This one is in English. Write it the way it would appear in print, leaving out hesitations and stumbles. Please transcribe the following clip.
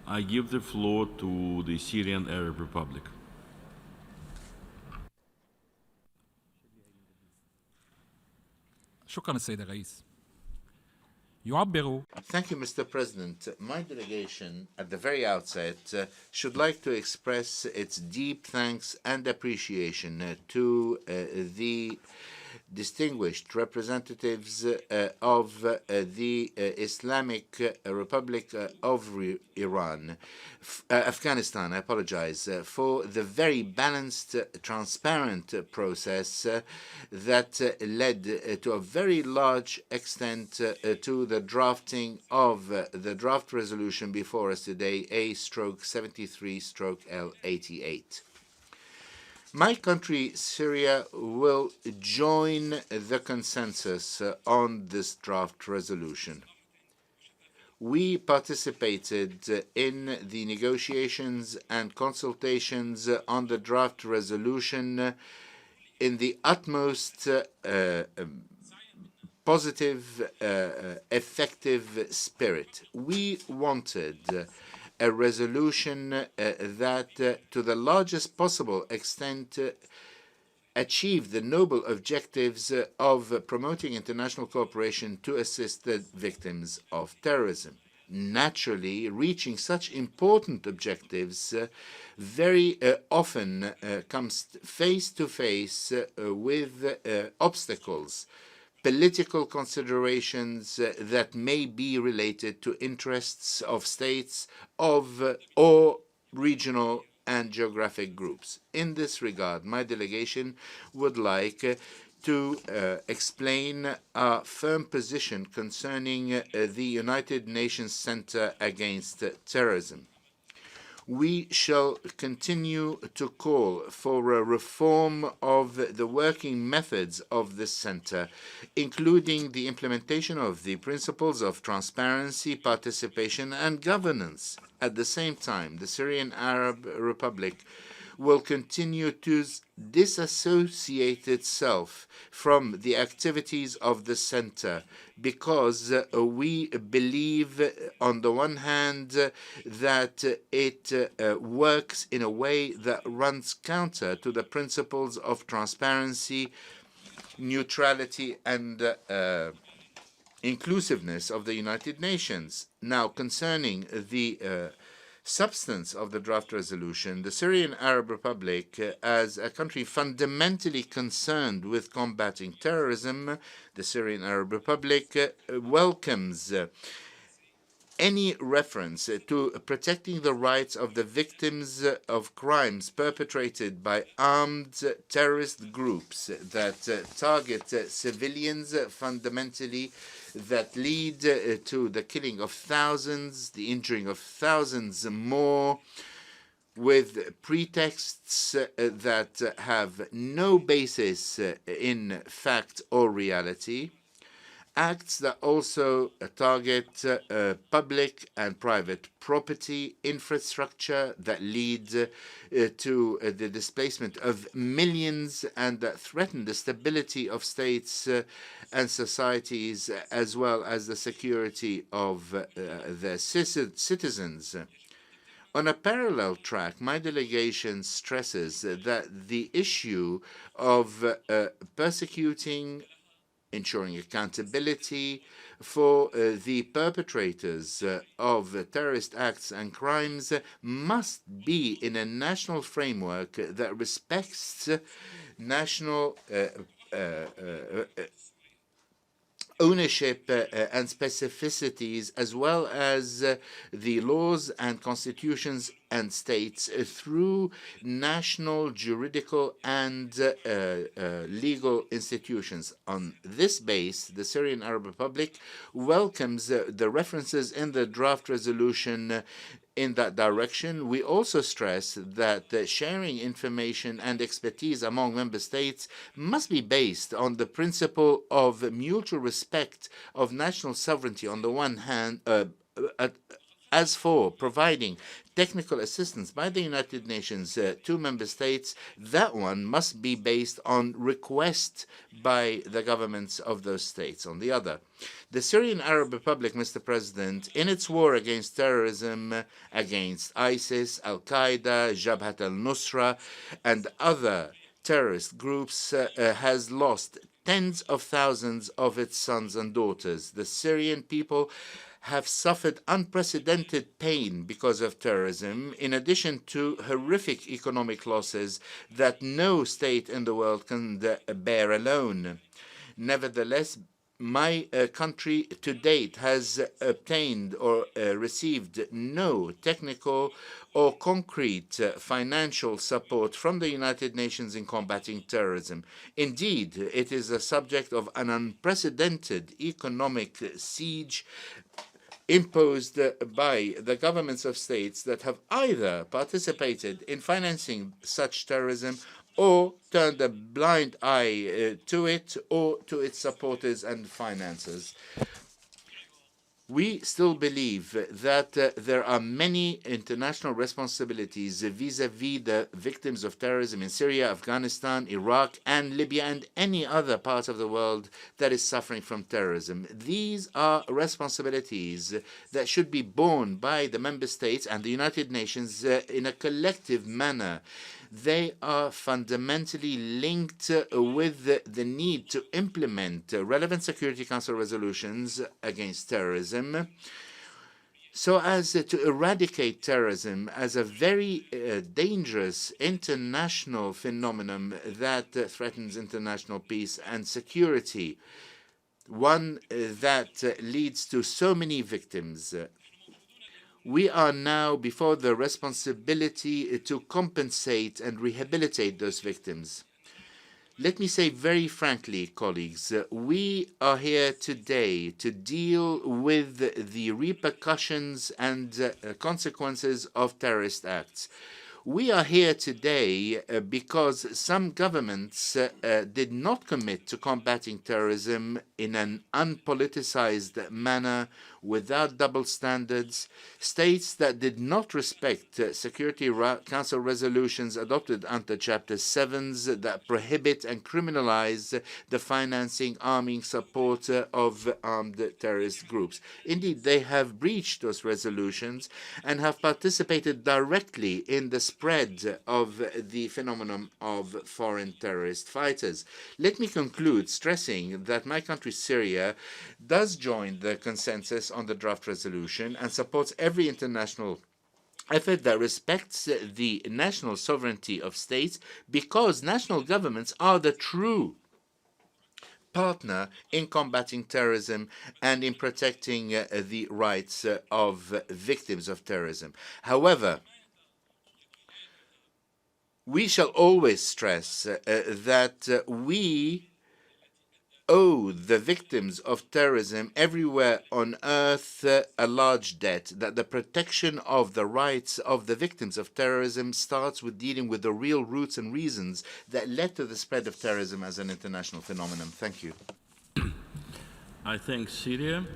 I give the floor to the Syrian Arab Republic. شكرا السيد الرئيس. يعبر Thank you, Mr. President. My delegation, at the very outset, should like to express its deep thanks and appreciation to the distinguished representatives of the Islamic Republic of Iran, Afghanistan, I apologize, for the very balanced, transparent process that led to a very large extent to the drafting of the draft resolution before us today, A/73/L88. My country, Syria, will join the consensus on this draft resolution. We participated in the negotiations and consultations on the draft resolution in the utmost positive, effective spirit. We wanted a resolution that, to the largest possible extent, achieved the noble objectives of promoting international cooperation to assist the victims of terrorism. Naturally, reaching such important objectives very often comes face to face with obstacles, political considerations that may be related to interests of states or regional and geographic groups. In this regard, my delegation would like to explain our firm position concerning the United Nations Center Against Terrorism. We shall continue to call for a reform of the working methods of this center, including the implementation of the principles of transparency, participation, and governance. At the same time, the Syrian Arab Republic will continue to disassociate itself from the activities of the center because we believe, on the one hand, that it works in a way that runs counter to the principles of transparency, neutrality, and inclusiveness of the United Nations. Now, concerning the substance of the draft resolution, the Syrian Arab Republic, as a country fundamentally concerned with combating terrorism, the Syrian Arab Republic welcomes any reference to protecting the rights of the victims of crimes perpetrated by armed terrorist groups that target civilians fundamentally, that lead to the killing of thousands, the injuring of thousands more, with pretexts that have no basis in fact or reality. Acts that also target public and private property infrastructure that lead to the displacement of millions and that threaten the stability of states and societies, as well as the security of their citizens. On a parallel track, my delegation stresses that the issue of persecuting, ensuring accountability for the perpetrators of terrorist acts and crimes must be in a national framework that respects national ownership and specificities, as well as the laws and constitutions and states through national juridical and legal institutions. On this base, the Syrian Arab Republic welcomes the references in the draft resolution in that direction. We also stress that sharing information and expertise among member states must be based on the principle of mutual respect of national sovereignty on the one hand, As for providing technical assistance by the United Nations to member states, that one must be based on request by the governments of those states. On the other, the Syrian Arab Republic, Mr. President, in its war against terrorism, against ISIS, Al-Qaeda, Jabhat al-Nusra, and other terrorist groups, has lost tens of thousands of its sons and daughters. The Syrian people have suffered unprecedented pain because of terrorism, in addition to horrific economic losses that no state in the world can bear alone. Nevertheless, my country to date has obtained or received no technical or concrete financial support from the United Nations in combating terrorism. Indeed, it is a subject of an unprecedented economic siege imposed by the governments of states that have either participated in financing such terrorism or turned a blind eye to it or to its supporters and financiers. We still believe that there are many international responsibilities vis-à-vis the victims of terrorism in Syria, Afghanistan, Iraq, and Libya, and any other part of the world that is suffering from terrorism. These are responsibilities that should be borne by the member states and the United Nations in a collective manner. They are fundamentally linked with the need to implement relevant Security Council resolutions against terrorism so as to eradicate terrorism as a very dangerous international phenomenon that threatens international peace and security, one that leads to so many victims. We are now before the responsibility to compensate and rehabilitate those victims. Let me say very frankly, colleagues, we are here today to deal with the repercussions and consequences of terrorist acts. We are here today because some governments did not commit to combating terrorism in an unpoliticized manner, without double standards, states that did not respect Security Council resolutions adopted under Chapter 7 that prohibit and criminalize the financing, arming, support of armed terrorist groups. Indeed, they have breached those resolutions and have participated directly in the spread of the phenomenon of foreign terrorist fighters. Let me conclude stressing that my country, Syria, does join the consensus on the draft resolution and supports every international effort that respects the national sovereignty of states, because national governments are the true partner in combating terrorism and in protecting the rights of victims of terrorism. However, we shall always stress that we owe the victims of terrorism everywhere on earth a large debt, that the protection of the rights of the victims of terrorism starts with dealing with the real roots and reasons that led to the spread of terrorism as an international phenomenon. Thank you. I thank Syria.